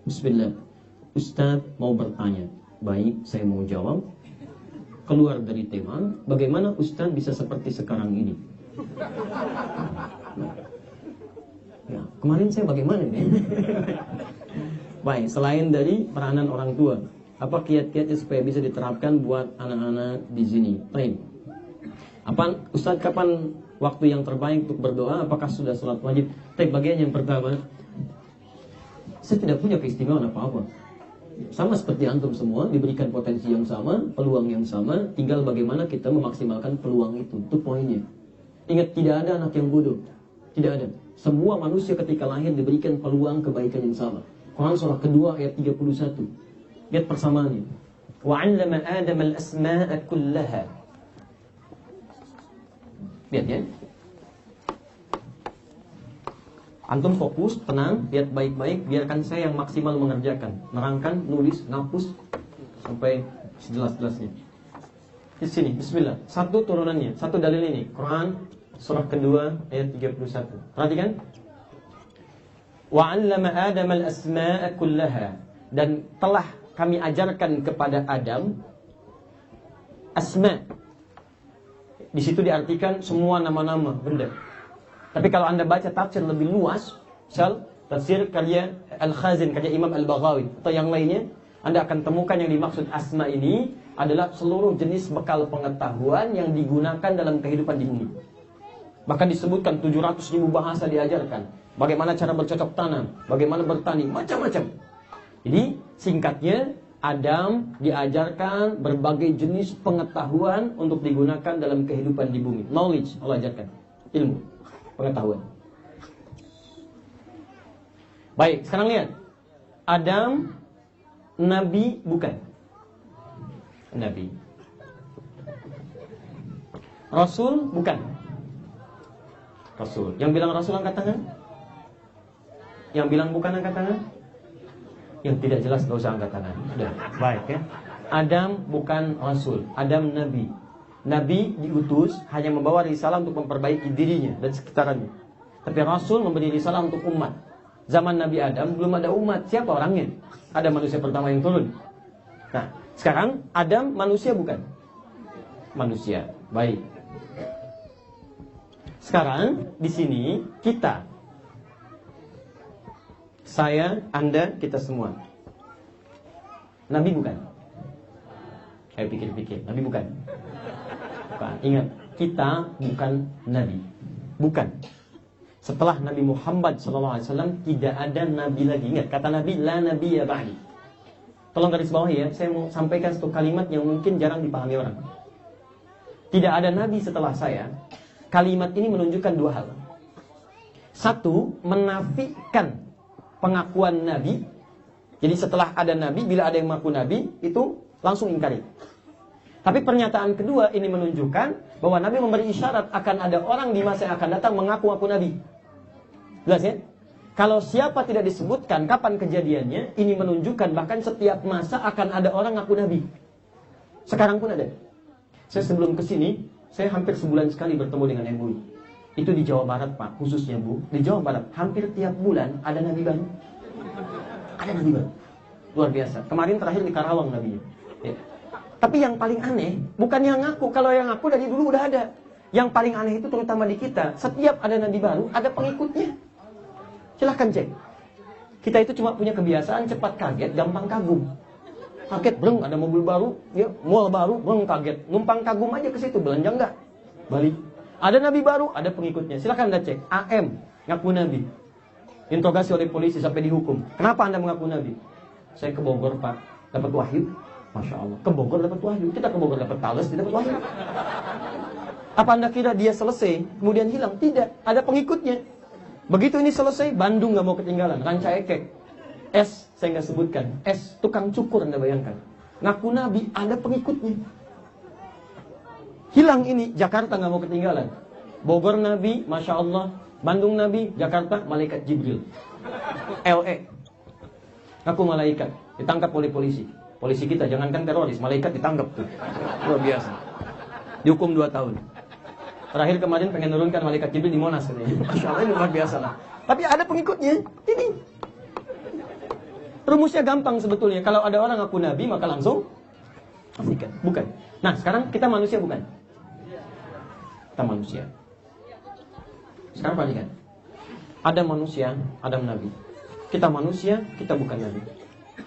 Bismillah. Ustaz mau bertanya. Baik, saya mau jawab. Keluar dari tema, bagaimana Ustaz bisa seperti sekarang ini? Ya, kemarin saya bagaimana nih? Baik, selain dari peranan orang tua, apa kiat-kiatnya supaya bisa diterapkan buat anak-anak di sini? Baik. Apa Ustaz, kapan waktu yang terbaik untuk berdoa? Apakah sudah sholat wajib? Tapi bagian yang pertama, saya tidak punya keistimewaan apa-apa. Sama seperti antum semua, diberikan potensi yang sama, peluang yang sama, tinggal bagaimana kita memaksimalkan peluang itu. Itu poinnya. Ingat, tidak ada anak yang bodoh. Tidak ada. Semua manusia ketika lahir diberikan peluang kebaikan yang sama. Quran surah kedua ayat 31. Lihat persamaannya. وَعَلَّمَ آدَمَ الْأَسْمَاءَ كُلَّهَا. Lihat ya. Antum fokus, tenang, lihat baik-baik, biarkan saya yang maksimal mengerjakan. Nerangkan, nulis, ngapus sampai sejelas-jelasnya. Di sini, bismillah. Satu turunannya, satu dalil ini. Quran surah kedua ayat 31. Perhatikan. وَعَلَّمَ آدَمَ الْأَسْمَاءَ كُلَّهَا. Dan telah kami ajarkan kepada Adam asma. Di situ diartikan semua nama-nama benda. Tapi kalau Anda baca tafsir lebih luas, misal tafsir karya Al-Khazin, karya Imam Al-Baghawi atau yang lainnya, Anda akan temukan yang dimaksud asma ini adalah seluruh jenis bekal pengetahuan yang digunakan dalam kehidupan di bumi. Bahkan disebutkan 700.000 bahasa diajarkan. Bagaimana cara bercocok tanam, bagaimana bertani, macam-macam. Jadi singkatnya, Adam diajarkan berbagai jenis pengetahuan untuk digunakan dalam kehidupan di bumi. Knowledge, Allah ajarkan. Ilmu, pengetahuan. Baik, sekarang lihat. Adam, Nabi bukan? Nabi. Rasul bukan? Rasul. Yang bilang Rasul angkat tangan? Yang bilang bukan angkat tangan? Yang tidak jelas gak usah angkat tangan. Sudah, baik ya. Adam bukan Rasul, Adam Nabi. Nabi diutus hanya membawa risalah untuk memperbaiki dirinya dan sekitarnya. Tapi Rasul memberi risalah untuk umat. Zaman Nabi Adam belum ada umat. Siapa orangnya? Ada manusia pertama yang turun. Nah, sekarang Adam manusia bukan? Manusia. Baik. Sekarang di sini kita, saya, Anda, kita semua. Nabi bukan? Saya pikir-pikir, Nabi bukan? Bukan. Ingat, kita bukan Nabi. Bukan. Setelah Nabi Muhammad SAW tidak ada Nabi lagi. Ingat, kata Nabi, la nabiyya ba'di. Tolong garis bawah ya, saya mau sampaikan satu kalimat yang mungkin jarang dipahami orang. Tidak ada Nabi setelah saya. Kalimat ini menunjukkan dua hal. Satu, menafikan pengakuan Nabi. Jadi setelah ada Nabi, bila ada yang mengaku Nabi, itu langsung ingkari. Tapi pernyataan kedua ini menunjukkan bahwa Nabi memberi isyarat akan ada orang di masa yang akan datang mengaku-ngaku Nabi. Jelas ya? Kalau siapa tidak disebutkan kapan kejadiannya, ini menunjukkan bahkan setiap masa akan ada orang ngaku Nabi. Sekarang pun ada. Saya sebelum kesini, saya hampir sebulan sekali bertemu dengan MUI. Itu di Jawa Barat Pak, khususnya Bu. Di Jawa Barat, hampir tiap bulan ada Nabi baru. Ada Nabi baru. Luar biasa. Kemarin terakhir di Karawang Nabinya. Ya. Tapi yang paling aneh, bukan yang ngaku. Kalau yang ngaku dari dulu udah ada. Yang paling aneh itu terutama di kita. Setiap ada Nabi baru, ada pengikutnya. Silahkan cek. Kita itu cuma punya kebiasaan cepat kaget, gampang kagum. Kaget, breng, ada mobil baru, ya, mall baru, breng, kaget. Numpang kagum aja ke situ, belanja enggak? Balik. Ada Nabi baru, ada pengikutnya. Silahkan Anda cek. AM, ngaku Nabi. Interogasi oleh polisi sampai dihukum. Kenapa Anda mengaku Nabi? Saya ke Bogor Pak, dapat wahyu. Masya Allah, ke Bogor dapat wahyu. Kita ke Bogor dapat talas, tidak dapat wahyu. Apa Anda kira dia selesai, kemudian hilang? Tidak, ada pengikutnya. Begitu ini selesai, Bandung gak mau ketinggalan. Ranca Ekek. S, saya nggak sebutkan. S, tukang cukur Anda bayangkan. Ngaku Nabi, ada pengikutnya. Hilang ini, Jakarta nggak mau ketinggalan. Bogor Nabi, Masya Allah. Bandung Nabi, Jakarta, Malaikat Jibril. LE. Ngaku malaikat, ditangkap oleh polisi. Polisi kita, jangankan teroris, malaikat ditangkap tuh. Luar biasa. Dihukum 2 tahun. Terakhir kemarin pengen nurunkan malaikat Jibril di Monas. Masya Allah, ini luar biasa lah. Tapi ada pengikutnya. Ini. Rumusnya gampang sebetulnya. Kalau ada orang ngaku nabi, maka langsung pastikan. Bukan. Nah, sekarang kita manusia bukan? Kita manusia. Sekarang perhatikan. Ada manusia, ada nabi. Kita manusia, kita bukan nabi.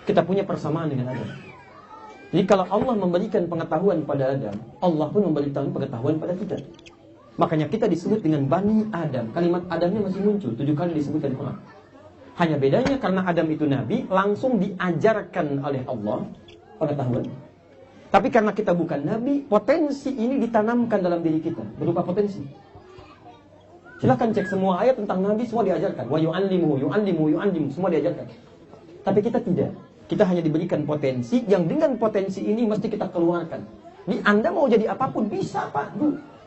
Kita punya persamaan dengan Adam. Jadi kalau Allah memberikan pengetahuan pada Adam, Allah pun memberikan pengetahuan pada kita. Makanya kita disebut dengan Bani Adam. Kalimat Adamnya masih muncul 7 kali disebutkan di Quran. Hanya bedanya karena Adam itu nabi, langsung diajarkan oleh Allah pengetahuan. Tapi karena kita bukan nabi, potensi ini ditanamkan dalam diri kita berupa potensi. Silahkan cek semua ayat tentang nabi, semua diajarkan. Wa yu'allimu, semua diajarkan. Tapi kita tidak. Kita hanya diberikan potensi, yang dengan potensi ini mesti kita keluarkan. Di Anda mau jadi apapun, bisa Pak.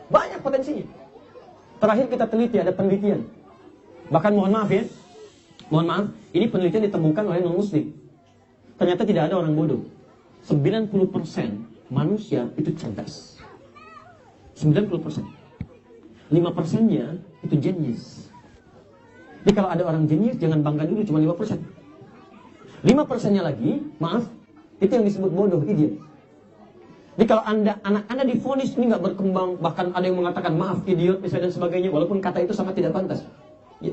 Banyak potensinya. Terakhir kita teliti, ada penelitian. Bahkan mohon maaf, ini penelitian ditemukan oleh non-muslim. Ternyata tidak ada orang bodoh. 90% manusia itu cerdas. 90%. 5%-nya itu jenius. Jadi kalau ada orang jenius, jangan bangga dulu cuma 5%. 5%-nya lagi, maaf, itu yang disebut bodoh, idiot. Jadi kalau anak Anda divonis ini nggak berkembang, bahkan ada yang mengatakan maaf, idiot, misalnya dan sebagainya, walaupun kata itu sangat tidak pantas. Ya,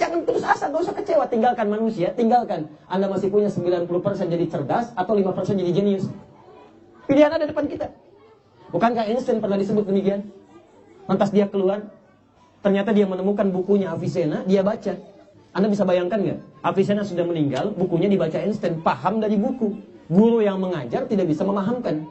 jangan terus asa, gak usah kecewa, tinggalkan manusia, tinggalkan. Anda masih punya 90% jadi cerdas, atau 5% jadi jenius. Pilihan ada depan kita. Bukankah Einstein pernah disebut demikian? Lantas dia keluar, ternyata dia menemukan bukunya Avicenna, dia baca. Anda bisa bayangkan nggak? Avicenna sudah meninggal, bukunya dibaca Einstein, paham dari buku. Guru yang mengajar tidak bisa memahamkan.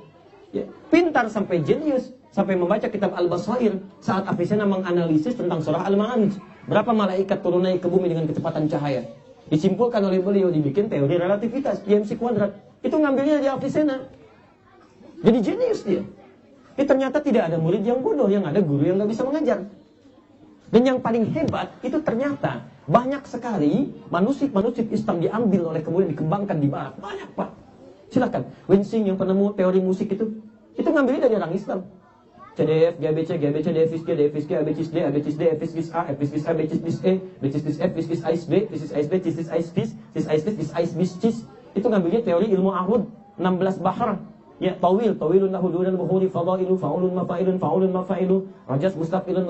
Ya, pintar sampai jenius, sampai membaca kitab Al-Basair saat Avicenna menganalisis tentang surah Al-Ma'arij. Berapa malaikat turun naik ke bumi dengan kecepatan cahaya? Disimpulkan oleh beliau, dibikin teori relativitas, IMC kuadrat. Itu ngambilnya dari Avicenna. Jadi jenius dia. Tapi ternyata tidak ada murid yang bodoh, yang ada guru yang nggak bisa mengajar. Dan yang paling hebat itu ternyata banyak sekali manuskrip Islam diambil oleh kemudian dikembangkan di barat. Banyak Pak. Silakan. Wensing yang penemu teori musik itu ngambilnya dari orang Islam. CDF, GBC, GBC, DFIS, DFIS, ABCIS D, ABCIS D, FIS A, FIS A, BCIS E, BCIS F, FIS AIS B, FIS AIS B, CIS AIS FIS, CIS AIS FIS, FIS AIS BIS CIS. Itu ngambilnya teori ilmu Ahud, 16 bahar. Ya, tawilun lahu dunal buhuri fadailu faulun mafailu rajas mustafilun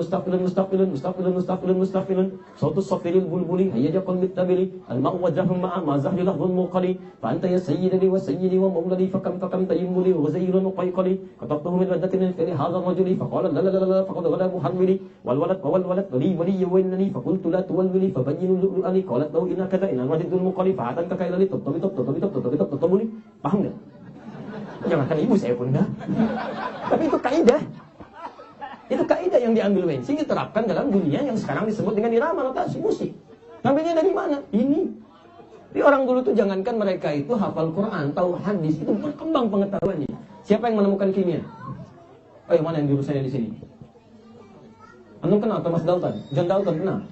sautus safiril bulbuli hayyajakun bittabili al-ma'u wajahum ma'a ma zahri lahun muqali fa anta ya sayyidi wa mawladi fakam tayimmuli wa zayrun qayqali katabtuhu min raddatin fi hadha ar-rajuli faqala la faqad ghada muhammili wal walad li wali wa innani faqultu la tuwalli fabayyinu lu'ali qalat lahu inna kadha inna wajidul muqali fa atanka kailali tatabuli. Paham enggak? Jangankan ibu saya pun enggak. Tapi itu kaidah. Itu kaidah yang diambil Wensing diterapkan dalam dunia yang sekarang disebut dengan irama notasi musik. Ngambilnya dari mana? Ini. Di orang dulu tuh jangankan mereka itu hafal Quran, tahu hadis, itu berkembang pengetahuannya. Siapa yang menemukan kimia? Oh, yang mana yang jurusannya di sini? Antum kenal Thomas Dalton? John Dalton kenal?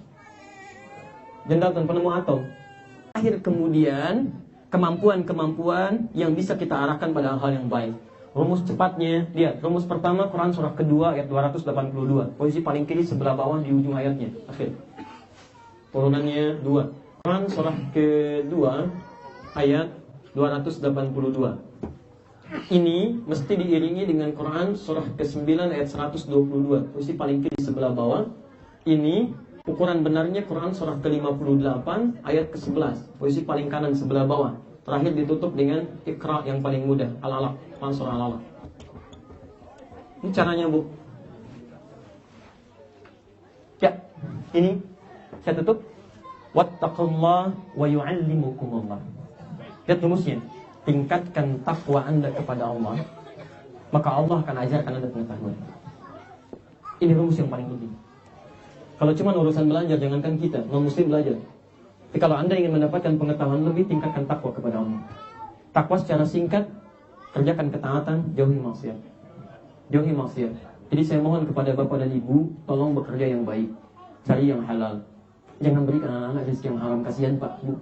John Dalton penemu atom. Akhir kemudian kemampuan-kemampuan yang bisa kita arahkan pada hal yang baik. Rumus cepatnya, lihat. Rumus pertama, Quran surah kedua ayat 282. Posisi paling kiri sebelah bawah di ujung ayatnya. Akhir. Turunannya 2. Quran surah kedua ayat 282. Ini mesti diiringi dengan Quran surah ke-9 ayat 122. Posisi paling kiri sebelah bawah. Ini ukuran benarnya Quran surah ke-58 ayat ke-11. Posisi paling kanan sebelah bawah. Terakhir ditutup dengan Iqra yang paling mudah, Al-Alaq, Quran surah Al-Alaq. Ini caranya, Bu. Ya, ini saya tutup. Wattaqullah wa yu'allimukumullah. Lihat rumusnya. Tingkatkan takwa Anda kepada Allah, maka Allah akan ajarkan Anda pengetahuan. Ini rumus yang paling penting. Kalau cuma urusan belajar, jangankan kita, non-muslim belajar. Tapi kalau Anda ingin mendapatkan pengetahuan lebih, tingkatkan takwa kepada Allah. Takwa secara singkat, kerjakan ketaatan, jauhi maksiat. Jauhi maksiat. Jadi saya mohon kepada Bapak dan Ibu, tolong bekerja yang baik, cari yang halal. Jangan berikan anak-anak rezeki yang haram. Kasihan Pak, Bu.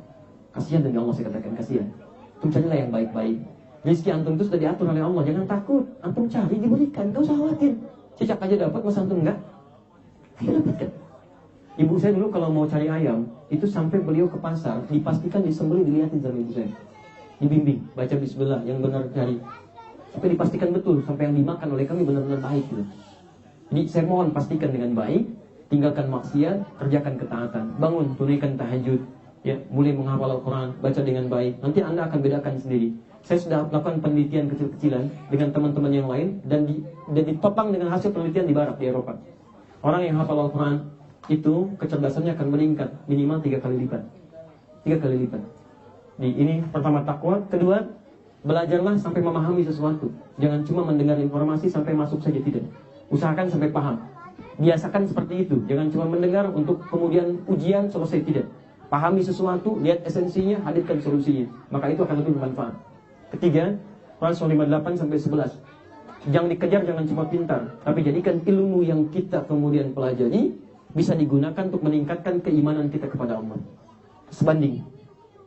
Kasihan demi Allah saya katakan, kasihan. Antum carilah yang baik-baik. Rezeki antum itu sudah diatur oleh Allah. Jangan takut. Antum cari, diberikan. Gak usah khawatir. Cicak aja dapat, masa antum enggak? Ayo dapatkan. Ibu saya dulu kalau mau cari ayam, itu sampai beliau ke pasar, dipastikan disembelih, dilihatin sama ibu saya. Dibimbing, baca bismillah, yang benar cari. Sampai dipastikan betul, sampai yang dimakan oleh kami benar-benar baik gitu. Jadi saya mohon pastikan dengan baik, tinggalkan maksiat, kerjakan ketaatan. Bangun, tunaikan tahajud, ya, mulai menghafal Al-Quran, baca dengan baik. Nanti Anda akan bedakan sendiri. Saya sudah melakukan penelitian kecil-kecilan dengan teman-teman yang lain, dan ditopang dengan hasil penelitian di Barat, di Eropa. Orang yang hafal Al-Quran itu kecerdasannya akan meningkat minimal 3 kali lipat. 3 kali lipat. Ini pertama takwa, kedua belajarlah sampai memahami sesuatu. Jangan cuma mendengar informasi sampai masuk saja, tidak. Usahakan sampai paham. Biasakan seperti itu. Jangan cuma mendengar untuk kemudian ujian selesai, tidak. Pahami sesuatu, lihat esensinya, hadirkan solusinya. Maka itu akan lebih bermanfaat. Ketiga, Quran 58 sampai 11. Jangan dikejar, jangan cuma pintar, tapi jadikan ilmu yang kita kemudian pelajari bisa digunakan untuk meningkatkan keimanan kita kepada Allah. Sebanding.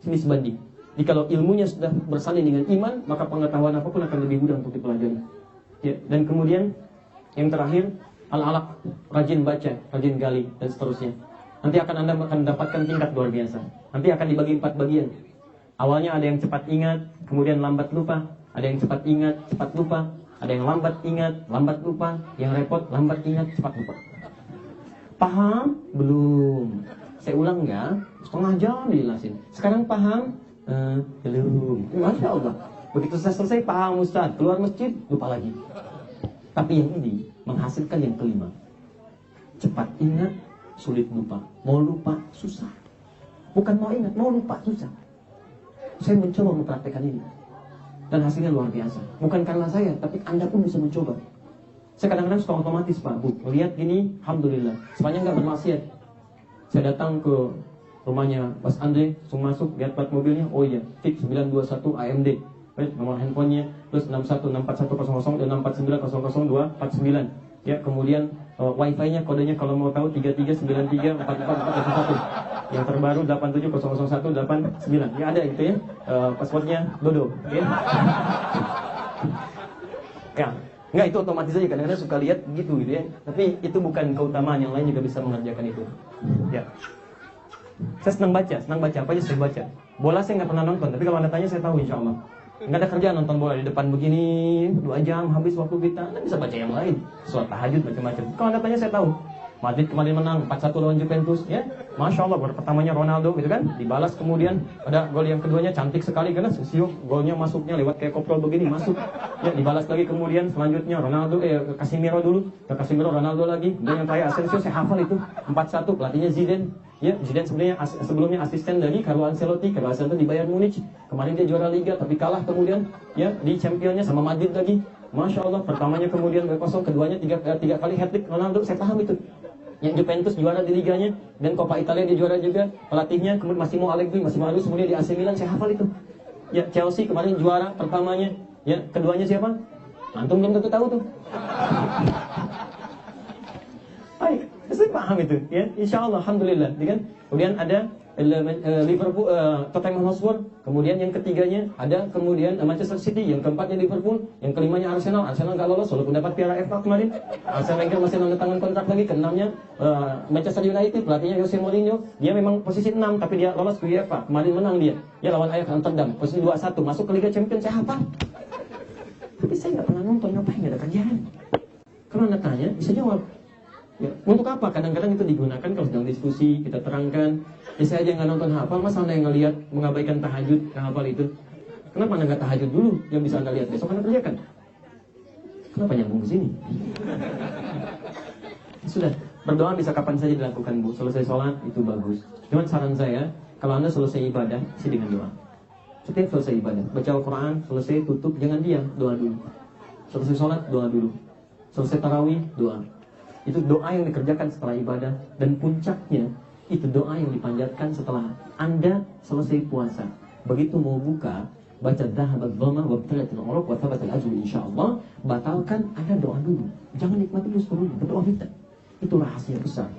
Sini sebanding. Jadi kalau ilmunya sudah bersanding dengan iman, maka pengetahuan apapun akan lebih mudah untuk dipelajari. Ya, dan kemudian yang terakhir, al-alaq, rajin baca, rajin gali, dan seterusnya. Nanti Anda akan mendapatkan tingkat luar biasa. Nanti akan dibagi 4 bagian. Awalnya ada yang cepat ingat, kemudian lambat lupa. Ada yang cepat ingat, cepat lupa. Ada yang lambat ingat, lambat lupa. Yang repot, lambat ingat, cepat lupa. Paham? Belum. Saya ulang ya, setengah jam dijelasin. Sekarang paham? Belum. Masya Allah. Begitu saya selesai, paham Ustaz. Keluar masjid, lupa lagi. Tapi yang ini menghasilkan yang kelima. Cepat ingat, sulit lupa. Mau lupa, susah. Bukan mau ingat, mau lupa, susah. Saya mencoba mempraktekkan ini. Dan hasilnya luar biasa. Bukan karena saya, tapi Anda pun bisa mencoba. Saya kadang-kadang suka otomatis, Pak, Bu. Melihat gini, alhamdulillah. Sepanjang nggak bermaksiat. Saya datang ke rumahnya Mas Andre, langsung masuk, lihat plat mobilnya. Oh iya, fix 921 AMD. Nomor handphonenya plus 616410 dan 649000249. Ya, kemudian wifi-nya kodenya kalau mau tahu 33934441. Yang terbaru 8700189. Ya ada itu ya. Passwordnya Dodo. Ya. Ya. Enggak, itu otomatis aja, kadang-kadang suka lihat gitu ya. Tapi itu bukan keutamaan, yang lain juga bisa mengerjakan itu. Ya. Saya senang baca apa aja saya baca. Bola saya nggak pernah nonton, tapi kalau Anda tanya saya tahu insya Allah. Nggak ada kerjaan nonton bola di depan begini 2 jam habis waktu kita. Anda bisa baca yang lain, sholat tahajud macam-macam. Kalau Anda tanya saya tahu. Madrid kemarin menang 4-1 lawan Juventus, ya. Masya Allah, gol pertamanya Ronaldo gitu kan, dibalas kemudian ada gol yang keduanya cantik sekali karena Sio golnya masuknya lewat kayak koprol begini masuk. Ya, dibalas lagi kemudian selanjutnya Casemiro dulu, Casemiro Ronaldo lagi. Dan yang terakhir Asensio, saya hafal itu 4-1, pelatihnya Zidane. Ya, Zidane sebenarnya sebelumnya asisten dari Carlo Ancelotti di Bayern Munich. Kemarin dia juara Liga tapi kalah kemudian ya di championnya sama Madrid lagi. Masya Allah, pertamanya kemudian 2-0, keduanya 3 kali hat-trick Ronaldo, saya paham itu. Yang Juventus juara di liganya dan Coppa Italia dia juara juga, pelatihnya kemudian Massimo Allegri, kemudian di AC Milan, saya hafal itu. Ya, Chelsea kemarin juara pertamanya, ya, keduanya siapa? Antum belum tentu tahu tuh. Hai, saya paham itu, ya. Insya Allah, alhamdulillah, ya kan? Kemudian ada Liverpool, Tottenham Hotspur. Kemudian yang ketiganya ada kemudian Manchester City. Yang keempatnya Liverpool. Yang kelimanya Arsenal. Arsenal nggak lolos walaupun dapat Piala FA kemarin. Arsene Wenger masih menandatangani kontrak lagi. Keenamnya Manchester United. Pelatihnya Jose Mourinho. Dia memang posisi 6 tapi dia lolos ke UEFA. Kemarin menang dia. Ya lawan Ajax Amsterdam. Posisi 21 masuk ke Liga Champions. Saya hafal. Tapi saya nggak pernah nonton, ngapain, nggak ada kerjaan. Kalau Anda tanya bisa jawab. Ya, untuk apa? Kadang-kadang itu digunakan kalau sedang diskusi, kita terangkan. Ya saya aja nggak nonton hafal, masa Anda yang ngelihat mengabaikan tahajud, yang hafal itu? Kenapa Anda nggak tahajud dulu? Yang bisa Anda lihat besok Anda kerjakan. Kenapa nyambung ke sini? Sudah, berdoa bisa kapan saja dilakukan, Bu. Selesai sholat itu bagus. Cuman saran saya, kalau Anda selesai ibadah, isi dengan doa. Setiap selesai ibadah, baca Al-Quran, selesai tutup, jangan diam, doa dulu. Selesai sholat, doa dulu. Selesai tarawih, doa. Itu doa yang dikerjakan setelah ibadah. Dan puncaknya itu doa yang dipanjatkan setelah Anda selesai puasa. Begitu mau buka, baca dhahabat dhama wa btalatil uruq wa thabatal ajru insyaallah. Batalkan, Anda doa dulu. Jangan nikmati dulu seluruhnya, berdoa kita. Itu rahasia besar.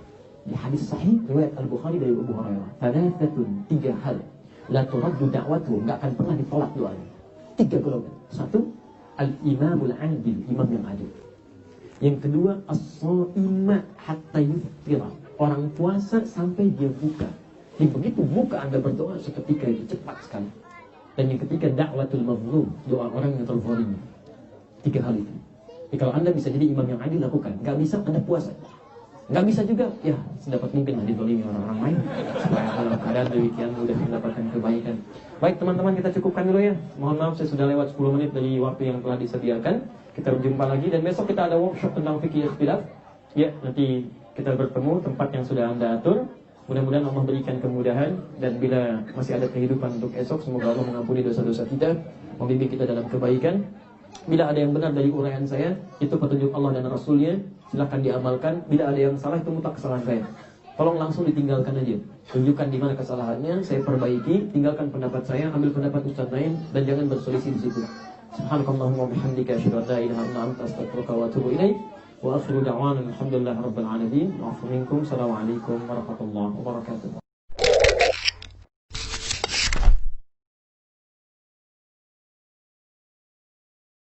Di hadis sahih riwayat Al-Bukhari dari Abu Hurairah, thalathatun, 3 hal la turaddu da'watuhu, enggak akan pernah ditolak doanya. 3 golongan. 1, al-imamul adil, imam yang adil. Yang kedua, as-sha'ima hatta yuftira, Orang puasa sampai dia buka. Jadi begitu buka Anda berdoa seketika itu cepat sekali. Dan yang ketiga, da'watul mazlum, doa orang yang terzalimi. 3 hal itu. Jadi kalau Anda bisa jadi imam yang adil, lakukan. Nggak bisa, Anda puasa. Nggak bisa juga, ya sedapat mungkin lah dizalimi orang-orang lain, supaya dalam keadaan demikian mudah mendapatkan kebaikan. Baik teman-teman, kita cukupkan dulu ya. Mohon maaf saya sudah lewat 10 menit dari waktu yang telah disediakan. Kita berjumpa lagi dan besok kita ada workshop tentang fikih ikhtilaf. Ya, nanti kita bertemu tempat yang sudah Anda atur. Mudah-mudahan Allah berikan kemudahan, dan bila masih ada kehidupan untuk esok, semoga Allah mengampuni dosa-dosa kita, membimbing kita dalam kebaikan. Bila ada yang benar dari uraian saya, itu petunjuk Allah dan Rasulnya, silahkan diamalkan. Bila ada yang salah, itu mutlak kesalahan saya. Tolong langsung ditinggalkan aja. Tunjukkan di mana kesalahannya, saya perbaiki. Tinggalkan pendapat saya, ambil pendapat ustaz lain, dan jangan berselisih di situ. Subhanakallahumma wa bihamdika, asyhadu an la ilaha illa anta, astaghfiruka wa atubu ilaik. Wa akhiru da'wana alhamdulillahi rabbil alamin. Wa afu minkum. Assalamualaikum warahmatullahi wabarakatuh.